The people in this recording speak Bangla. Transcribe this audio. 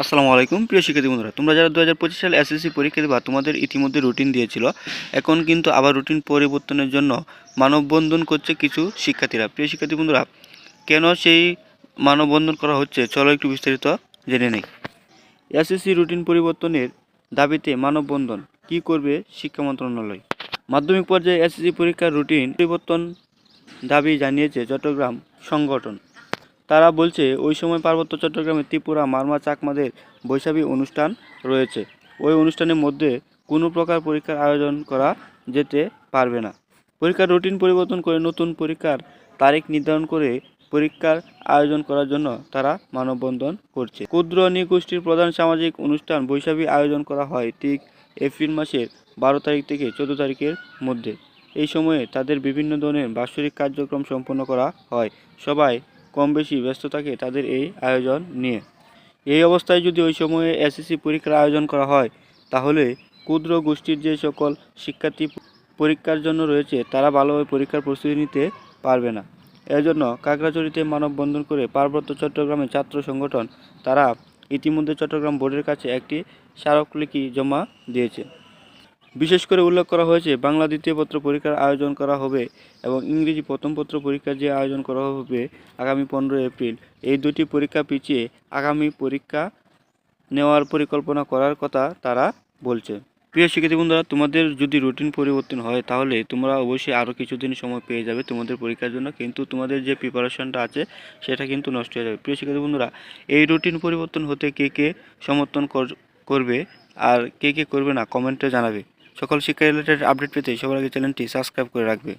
আসসালামু আলাইকুম প্রিয় শিক্ষার্থী বন্ধুরা, তোমরা যারা 2025 সালে এসএসসি পরীক্ষা দেবা তোমাদের ইতিমধ্যে রুটিন দিয়েছিল। এখন কিন্তু আবার রুটিন পরিবর্তনের জন্য মানববন্ধন করছে কিছু শিক্ষার্থীরা। প্রিয় শিক্ষার্থী বন্ধুরা, কেন সেই মানববন্ধন করা হচ্ছে চলো একটু বিস্তারিত জেনে নেই। এসএসসি রুটিন পরিবর্তনের দাবিতে মানববন্ধন, কী করবে শিক্ষা মন্ত্রণালয়? মাধ্যমিক পর্যায়ে এসএসসি পরীক্ষার রুটিন পরিবর্তন দাবি জানিয়েছে চট্টগ্রাম সংগঠন। তারা বলছে ওই সময় পার্বত্য চট্টগ্রামে ত্রিপুরা, মারমা, চাকমাদের বৈশাখী অনুষ্ঠান রয়েছে। ওই অনুষ্ঠানের মধ্যে কোনো প্রকার পরীক্ষার আয়োজন করা যেতে পারবে না। পরীক্ষার রুটিন পরিবর্তন করে নতুন পরীক্ষার তারিখ নির্ধারণ করে পরীক্ষার আয়োজন করার জন্য তারা মানববন্ধন করছে। ক্ষুদ্র নৃগোষ্ঠীর প্রধান সামাজিক অনুষ্ঠান বৈশাখী আয়োজন করা হয় ঠিক এপ্রিল মাসের 12 তারিখ থেকে 14 তারিখের মধ্যে। এই সময়ে তাদের বিভিন্ন ধরনের বাৎসরিক কার্যক্রম সম্পন্ন করা হয়। সবাই কম বেশি ব্যস্ত থাকে তাদের এই আয়োজন নিয়ে। এই অবস্থায় যদি ওই সময়ে এসএসসি পরীক্ষার আয়োজন করা হয়, তাহলে ক্ষুদ্র গোষ্ঠীর যে সকল শিক্ষার্থী পরীক্ষার জন্য রয়েছে তারা ভালোভাবে পরীক্ষার প্রস্তুতি নিতে পারবে না। এজন্য খাগড়াছড়িতে মানববন্ধন করে পার্বত্য চট্টগ্রামের ছাত্র সংগঠন তারা ইতিমধ্যে চট্টগ্রাম বোর্ডের কাছে একটি স্মারকলিপি জমা দিয়েছে। বিশেষ করে উল্লেখ করা হয়েছে বাংলা দ্বিতীয় পত্র পরীক্ষার আয়োজন করা হবে এবং ইংরেজি প্রথম পত্র পরীক্ষার যে আয়োজন করা হবে আগামী 15 এপ্রিল। এই দুটি পরীক্ষা পিছিয়ে আগামী পরীক্ষা নেওয়ার পরিকল্পনা করার কথা তারা বলছে। প্রিয় শিক্ষার্থী বন্ধুরা, তোমাদের যদি রুটিন পরিবর্তন হয় তাহলে তোমরা অবশ্যই আরও কিছুদিন সময় পেয়ে যাবে তোমাদের পরীক্ষার জন্য, কিন্তু তোমাদের যে প্রিপারেশনটা আছে সেটা কিন্তু নষ্ট হয়ে যাবে। প্রিয় শিক্ষার্থী বন্ধুরা, এই রুটিন পরিবর্তন হতে কে কে সমর্থন করবে আর কে কে করবে না কমেন্টে জানাবে। সকল শিক্ষা রিলেটেড আপডেট পেতে সবার আগে চ্যানেলটি সাবস্ক্রাইব করে রাখবে।